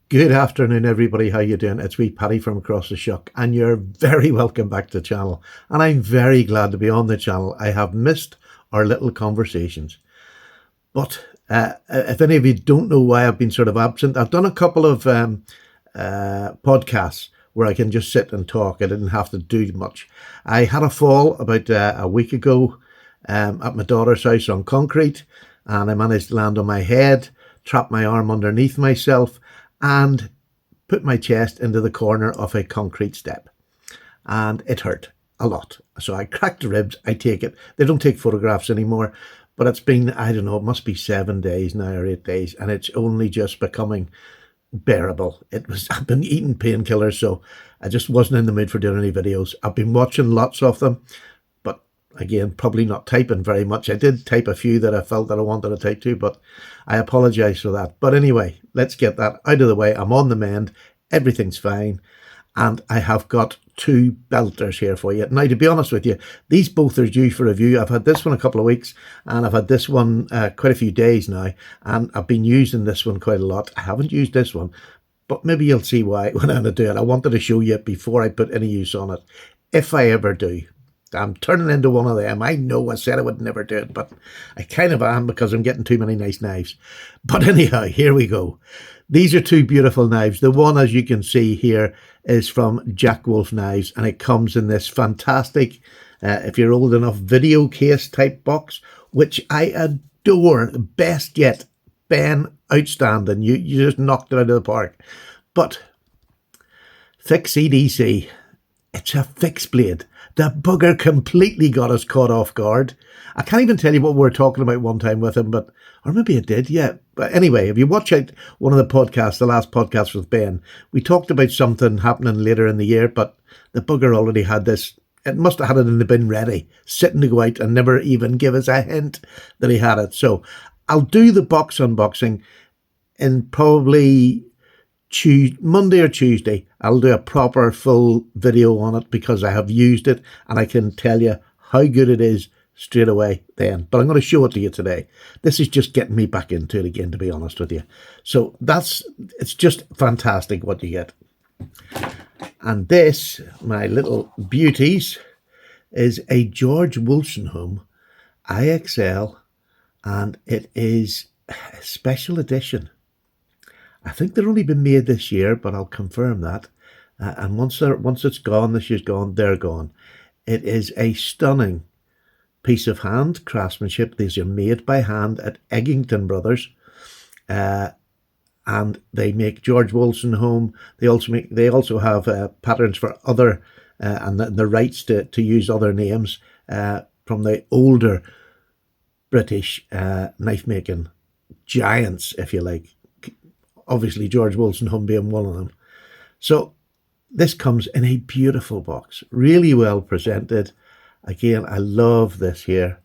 Good afternoon, everybody. How you doing? It's me, Paddy from across the shuck, and you're very welcome back to the channel. And I'm very glad to be on the channel. I have missed our little conversations. But if any of you don't know why I've been sort of absent, I've done a couple of podcasts where I can just sit and talk. I didn't have to do much. I had a fall about a week ago at my daughter's house on concrete, and I managed to land on my head, trap my arm underneath myself, and put my chest into the corner of a concrete step. And it hurt a lot. So I cracked the ribs. I take it. They don't take photographs anymore. But it's been, I don't know, it must be 7 days now or 8 days. And it's only just becoming bearable. I've been eating painkillers, so I just wasn't in the mood for doing any videos. I've been watching lots of them. But again, probably not typing very much. I did type a few that I felt that I wanted to type to, but I apologize for that. But anyway, let's get that out of the way. I'm on the mend. Everything's fine. And I have got two belters here for you. Now, to be honest with you, these both are due for review. I've had this one a couple of weeks, and I've had this one quite a few days now, and I've been using this one quite a lot. I haven't used this one, but maybe you'll see why when I'm going to do it. I wanted to show you it before I put any use on it, if I ever do. I'm turning into one of them. I know I said I would never do it, but I kind of am because I'm getting too many nice knives. But anyhow, here we go. These are two beautiful knives. The one, as you can see here, is from Jack Wolf Knives, and it comes in this fantastic, if you're old enough, video case type box, which I adore. Best yet. Ben, outstanding. You just knocked it out of the park. But fix EDC. It's a fixed blade. The bugger completely got us caught off guard. I can't even tell you what we were talking about one time with him, or maybe I did, yeah. But anyway, if you watch out one of the podcasts, the last podcast with Ben, we talked about something happening later in the year, but the bugger already had this. It must have had it in the bin ready, sitting to go out and never even give us a hint that he had it. So I'll do the box unboxing in probably Monday or Tuesday. I'll do a proper full video on it because I have used it and I can tell you how good it is straight away then. But I'm going to show it to you today. This is just getting me back into it again, to be honest with you. So it's just fantastic what you get. And this, my little beauties, is a George Wostenholm IXL, and it is a special edition. I think they've only been made this year, but I'll confirm that. And once it's gone, this year's gone, they're gone. It is a stunning piece of hand craftsmanship. These are made by hand at Eggington Brothers, and they make George Wostenholm. They also have patterns for other and the rights to use other names from the older British knife making giants, if you like. Obviously, George Wostenholm being one of them. So this comes in a beautiful box, really well presented. Again, I love this here.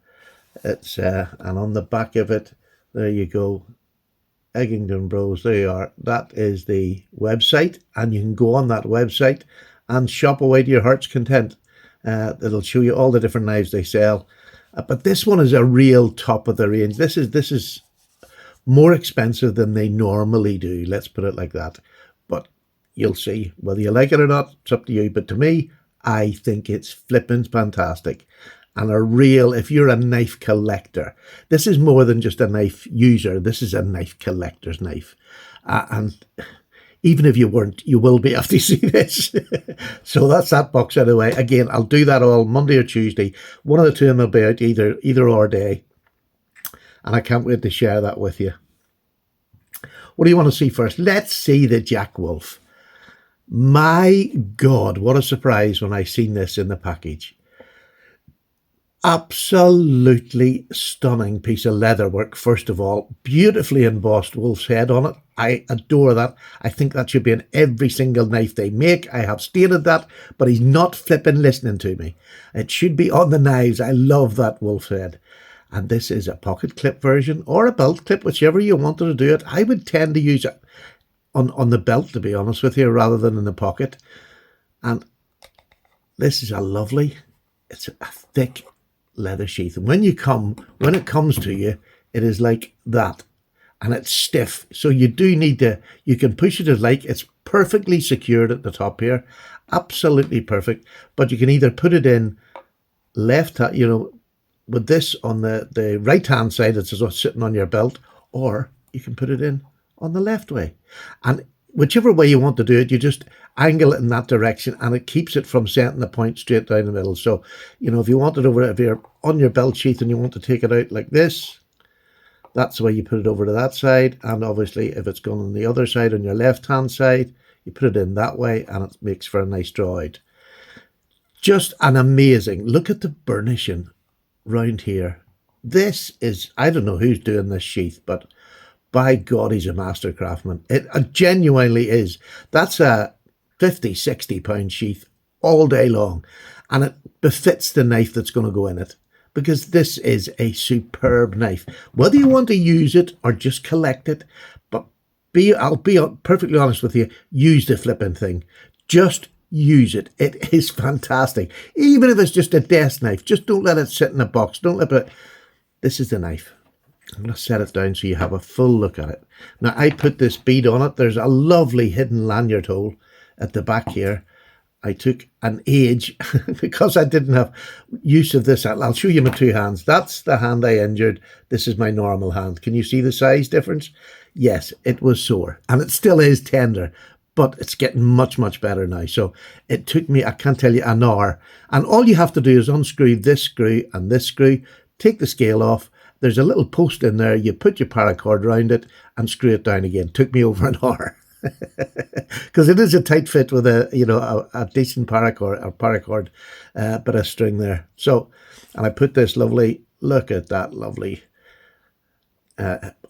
It's and on the back of it, there you go, Eggington Bros. There you are. That is the website, and you can go on that website and shop away to your heart's content. It'll show you all the different knives they sell. But this one is a real top of the range. This is more expensive than they normally do, let's put it like that. But you'll see whether you like it or not. It's up to you. But to me, I think it's flippin' fantastic. And a real, if you're a knife collector, this is more than just a knife user. This is a knife collector's knife. And even if you weren't, you will be after you see this. So that's that box out of the way. Again, I'll do that all Monday or Tuesday. One of the two of them will be out either or day. And I can't wait to share that with you. What do you want to see first? Let's see the Jack Wolf. My God, what a surprise when I seen this in the package. Absolutely stunning piece of leatherwork, first of all. Beautifully embossed wolf's head on it. I adore that. I think that should be in every single knife they make. I have stated that, but he's not flipping listening to me. It should be on the knives. I love that wolf's head. And this is a pocket clip version or a belt clip, whichever you wanted to do it. I would tend to use it on the belt, to be honest with you, rather than in the pocket. And this is it's a thick leather sheath. And when it comes to you, it is like that. and it's stiff. So you do need to, you can push it as like, it's perfectly secured at the top here. Absolutely perfect. But you can either put it in left, with this on the right hand side, it's as though sitting on your belt, or you can put it in on the left way. And whichever way you want to do it, you just angle it in that direction, and it keeps it from setting the point straight down the middle. So, if you want it over, if you're on your belt sheath and you want to take it out like this, that's the way you put it over to that side. And obviously, if it's going on the other side, on your left hand side, you put it in that way, and it makes for a nice draw out. Just an amazing, look at the burnishing round here. This is, I don't know who's doing this sheath, but by God, he's a master craftsman. It genuinely is. That's a 50, 60 pound sheath all day long, and it befits the knife that's going to go in it, because this is a superb knife. Whether you want to use it or just collect it, but I'll be perfectly honest with you, use the flipping thing. Just use it. It is fantastic. Even if it's just a desk knife, just don't let it sit in a box. Don't let it. This is the knife. I'm going to set it down so you have a full look at it. Now, I put this bead on it. There's a lovely hidden lanyard hole at the back here. I took an age because I didn't have use of this. I'll show you my two hands. That's the hand I injured. This is my normal hand. Can you see the size difference? Yes, it was sore, and it still is tender, but it's getting much, much better now. So it took me, I can't tell you, an hour. And all you have to do is unscrew this screw and this screw, take the scale off. There's a little post in there. You put your paracord around it and screw it down again. Took me over an hour. Because it is a tight fit with a decent paracord bit of string there. So, and I put this lovely, look at that lovely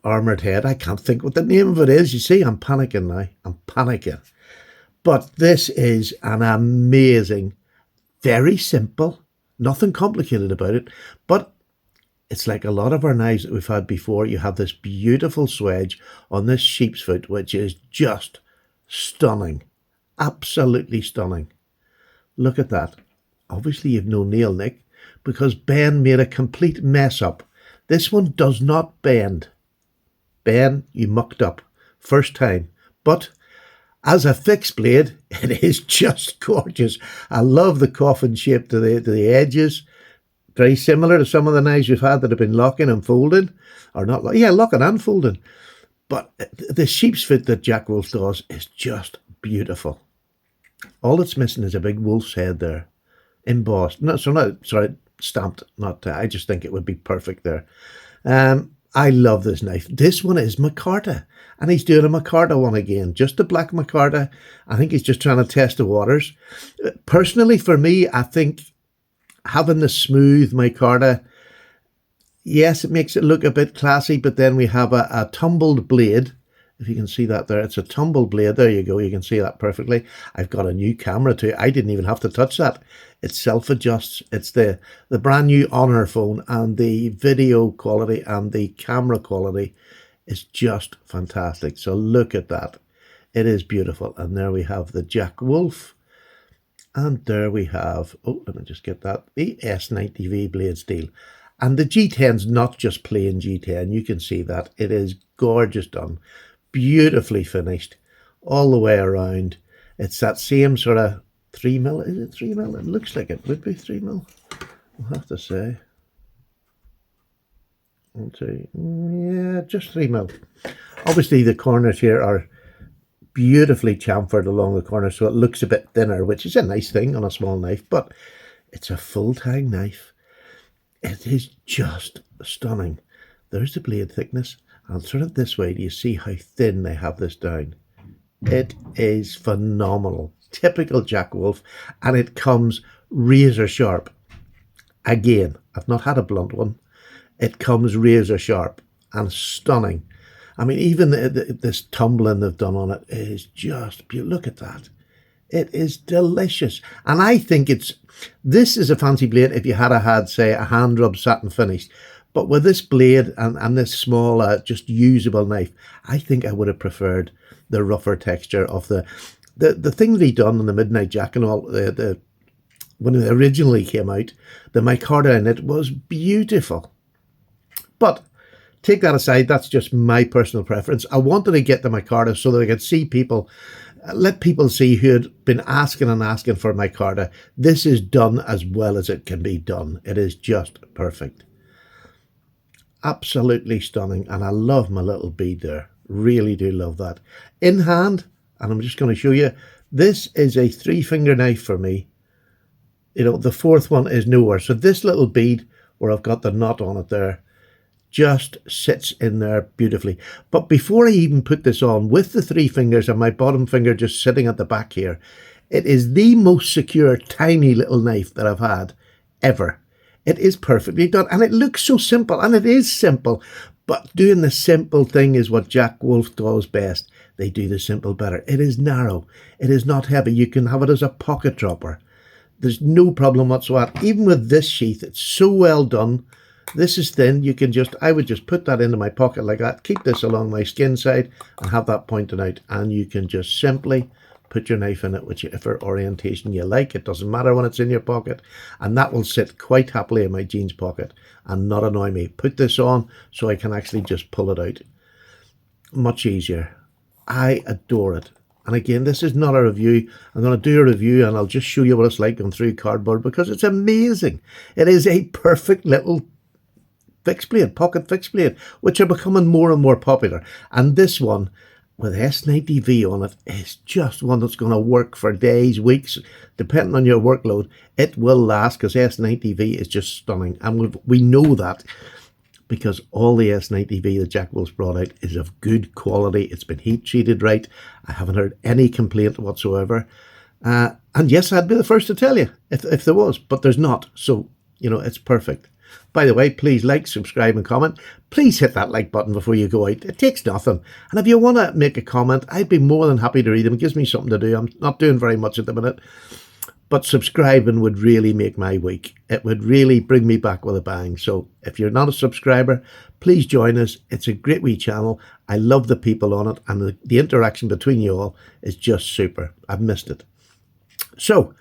armoured head. I can't think what the name of it is. You see, I'm panicking now. I'm panicking. But this is an amazing, very simple, nothing complicated about it, but it's like a lot of our knives that we've had before. You have this beautiful swedge on this sheep's foot, which is just stunning. Absolutely stunning. Look at that. Obviously, you've no nail nick because Ben made a complete mess up. This one does not bend. Ben, you mucked up. First time. But as a fixed blade, it is just gorgeous. I love the coffin shape to the edges. Very similar to some of the knives you've had that have been locking and folding. Or not, locking and folding. But the sheep's foot that Jack Wolf does is just beautiful. All it's missing is a big wolf's head there. Embossed. Stamped. I just think it would be perfect there. I love this knife. This one is micarta. And he's doing a micarta one again. Just a black micarta. I think he's just trying to test the waters. Personally, for me, I think having the smooth micarta, yes, it makes it look a bit classy, but then we have a tumbled blade. If you can see that there, it's a tumbled blade. There you go. You can see that perfectly. I've got a new camera too. I didn't even have to touch that. It self-adjusts. It's the brand new Honor phone, and the video quality and the camera quality is just fantastic. So look at that. It is beautiful. And there we have the Jack Wolf. And there we have, let me just get that, the S90V blade steel. And the G10's not just plain G10. You can see that. It is gorgeous done. Beautifully finished all the way around. It's that same sort of 3mm. Is it 3mm? It looks like it would be 3mm. I'll have to say. 1, 2, yeah, just 3mm. Obviously, the corners here are beautifully chamfered along the corner, so it looks a bit thinner, which is a nice thing on a small knife, but it's a full-tang knife. It is just stunning. There's the blade thickness, and sort of this way, do you see how thin they have this down? It is phenomenal. Typical Jack Wolf, and it comes razor sharp. Again, I've not had a blunt one. It comes razor sharp and stunning. I mean, even this tumbling they've done on it is just beautiful. Look at that. It is delicious. And I think this is a fancy blade if you had, say, a hand rub satin finish. But with this blade and this small, just usable knife, I think I would have preferred the rougher texture of the thing that he done on the Midnight Jack and all, when it originally came out, the micarta in it was beautiful. But take that aside. That's just my personal preference. I wanted to get the micarta so that I could see people, let people see who had been asking and asking for micarta. This is done as well as it can be done. It is just perfect. Absolutely stunning. And I love my little bead there. Really do love that. In hand, and I'm just going to show you, this is a 3-finger knife for me. You know, the fourth one is nowhere. So this little bead where I've got the knot on it there just sits in there beautifully. But before I even put this on, with the 3 fingers and my bottom finger just sitting at the back here, it is the most secure tiny little knife that I've had ever. It is perfectly done, and it looks so simple, and it is simple, but doing the simple thing is what Jack Wolf does best. They do the simple better. It is narrow. It is not heavy. You can have it as a pocket dropper. There's no problem whatsoever. Even with this sheath, it's so well done. This is thin. You can just, I would just put that into my pocket like that, keep this along my skin side and have that pointing out, and you can just simply put your knife in it, whichever orientation you like. It doesn't matter when it's in your pocket, and that will sit quite happily in my jeans pocket and not annoy me. Put this on so I can actually just pull it out. Much easier. I adore it. And again, this is not a review. I'm going to do a review and I'll just show you what it's like going through cardboard, because it's amazing. It is a perfect little fixed blade, pocket fixed blade, which are becoming more and more popular. And this one with S90V on it is just one that's going to work for days, weeks, depending on your workload. It will last, because S90V is just stunning. And we know that because all the S90V that Jack Wolf's brought out is of good quality. It's been heat treated right. I haven't heard any complaint whatsoever. And yes, I'd be the first to tell you if there was, but there's not. So, you know, it's perfect. By the way, please like, subscribe and comment. Please hit that like button before you go out. It takes nothing. And if you want to make a comment, I'd be more than happy to read them. It gives me something to do. I'm not doing very much at the minute. But subscribing would really make my week. It would really bring me back with a bang. So if you're not a subscriber, please join us. It's a great wee channel. I love the people on it, and the interaction between you all is just super. I've missed it. So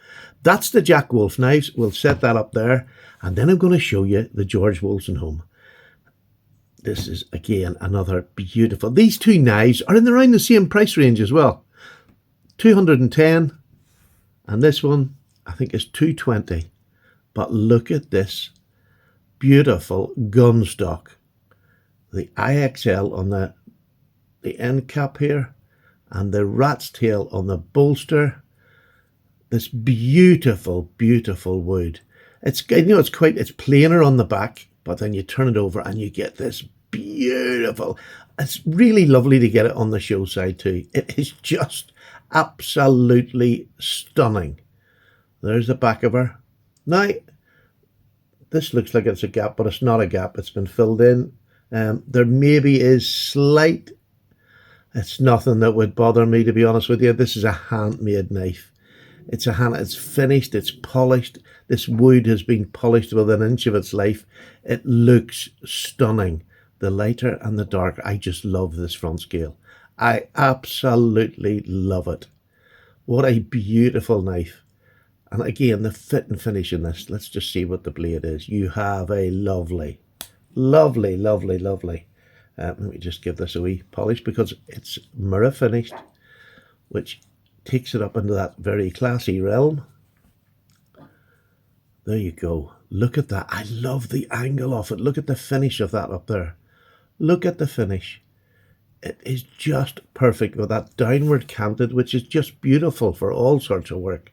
that's the Jack Wolf knives. We'll set that up there. And then I'm going to show you the George Wostenholm. This is, again, another beautiful. These two knives are in around the same price range as well. 210, and this one, I think, is 220. But look at this beautiful gun stock. The IXL on the end cap here, and the rat's tail on the bolster. This beautiful, beautiful wood. It's, you know, it's plainer on the back, but then you turn it over and you get this beautiful. It's really lovely to get it on the show side too. It is just absolutely stunning. There's the back of her. Now, this looks like it's a gap, but it's not a gap. It's been filled in. There maybe is slight. It's nothing that would bother me, to be honest with you. This is a handmade knife. It's finished, it's polished. This wood has been polished within an inch of its life. It looks stunning. The lighter and the dark. I just love this front scale. I absolutely love it. What a beautiful knife. And again, the fit and finish in this. Let's just see what the blade is. You have a lovely, lovely, lovely, lovely. Let me just give this a wee polish, because it's mirror finished, which takes it up into that very classy realm. There you go. Look at that. I love the angle of it. Look at the finish of that up there. Look at the finish. It is just perfect with that downward canted, which is just beautiful for all sorts of work.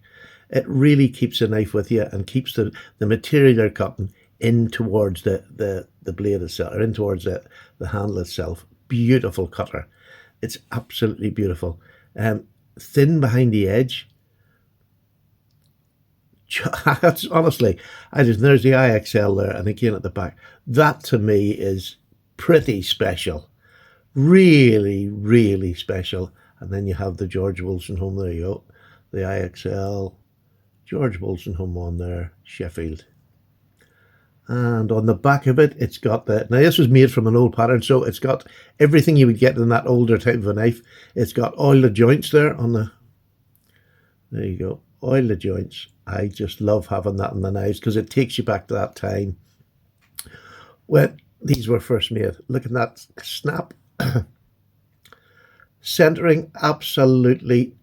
It really keeps the knife with you and keeps the material you're cutting in towards the blade itself, or in towards the handle itself. Beautiful cutter. It's absolutely beautiful. Thin behind the edge. Honestly, there's the IXL there, and again at the back. That to me is pretty special. Really, really special. And then you have the George Wostenholm. There you go. The IXL, George Wostenholm on there, Sheffield. And on the back of it, it's got now this was made from an old pattern, so it's got everything you would get in that older type of a knife. It's got oil the joints there there you go, oil the joints. I just love having that in the knives, because it takes you back to that time when these were first made. Look at that snap. Centering, absolutely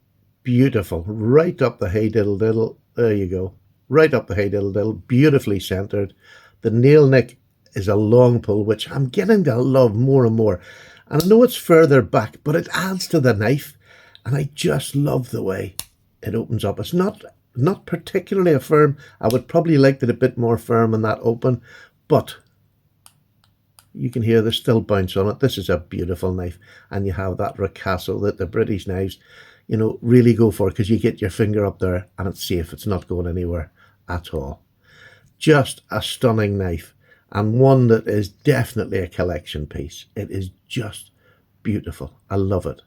beautiful. Right up the hey diddle diddle. There you go. Right up the hey diddle diddle. Beautifully centered. The nail nick is a long pull, which I'm getting to love more and more. And I know it's further back, but it adds to the knife. And I just love the way it opens up. It's not particularly a firm. I would probably like it a bit more firm and that open, but you can hear there's still bounce on it. This is a beautiful knife, and you have that ricasso that the British knives, you know, really go for, because you get your finger up there and it's safe. It's not going anywhere at all. Just a stunning knife, and one that is definitely a collection piece. It is just beautiful. I love it.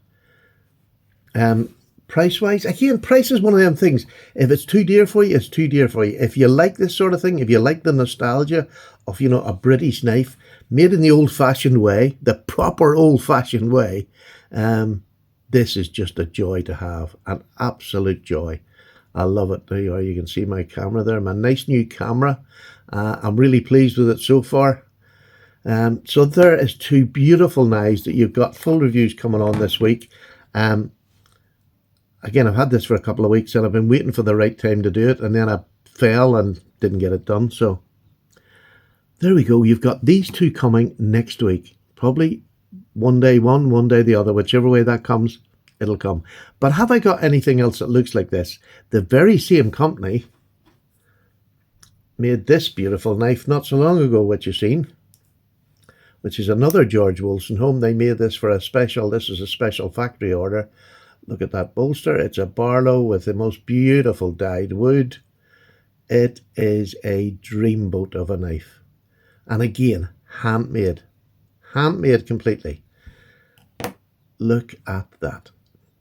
Price wise, again, price is one of them things. If it's too dear for you, it's too dear for you. If you like this sort of thing, if you like the nostalgia of, you know, a British knife made in the old fashioned way, the proper old fashioned way, this is just a joy to have, an absolute joy. I love it. There you are. You can see my camera there, my nice new camera. I'm really pleased with it so far. So there is two beautiful knives that you've got full reviews coming on this week. Again, I've had this for a couple of weeks and I've been waiting for the right time to do it, and then I fell and didn't get it done. So there we go. You've got these two coming next week. Probably one day one day the other. Whichever way that comes, it'll come. But have I got anything else that looks like this? The very same company made this beautiful knife not so long ago, which you've seen, which is another George Wostenholm. They made this for a special, this is a special factory order. Look at that bolster. It's a Barlow with the most beautiful dyed wood. It is a dreamboat of a knife. And again, handmade. Handmade completely. Look at that.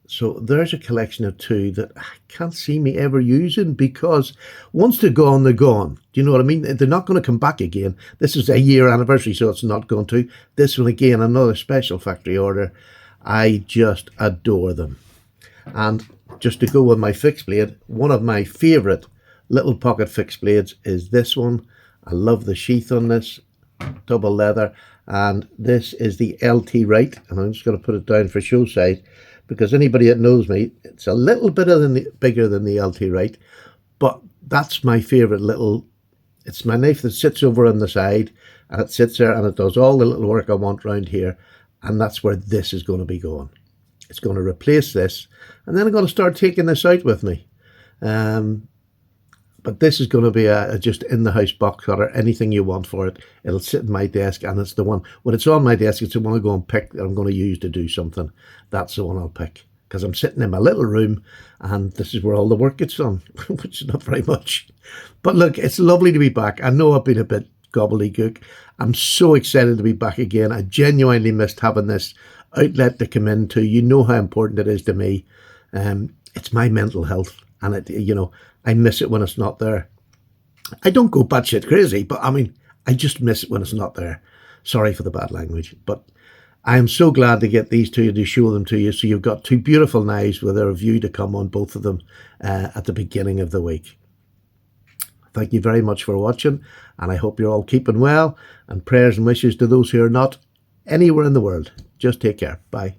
So there's a collection of two that I can't see me ever using, because once they're gone, they're gone. Do you know what I mean? They're not going to come back again. This is a year anniversary, so it's not going to. This one, again, another special factory order. I just adore them. And just to go with my fixed blade, one of my favourite little pocket fixed blades is this one. I love the sheath on this, double leather. And this is the LT Right. And I'm just going to put it down for show size, because anybody that knows me, it's a little bit bigger than the LT Right. But that's my favourite little, it's my knife that sits over on the side, and it sits there and it does all the little work I want around here. And that's where this is going to be going. It's going to replace this, and then I'm going to start taking this out with me. But this is going to be a just in-the-house box cutter, anything you want for it. It'll sit in my desk, and it's the one, when it's on my desk, it's the one I go and pick that I'm going to use to do something. That's the one I'll pick, because I'm sitting in my little room, and this is where all the work gets done, which is not very much. But look, it's lovely to be back. I know I've been a bit gobbledygook. I'm so excited to be back again. I genuinely missed having this outlet to come into. You know how important it is to me. It's my mental health, and it, you know, I miss it when it's not there. I don't go batshit crazy, but I mean, I just miss it when it's not there. Sorry for the bad language, but I am so glad to get these two to show them to you. So you've got two beautiful knives with a review to come on both of them at the beginning of the week. Thank you very much for watching, and I hope you're all keeping well, and prayers and wishes to those who are not anywhere in the world. Just take care. Bye.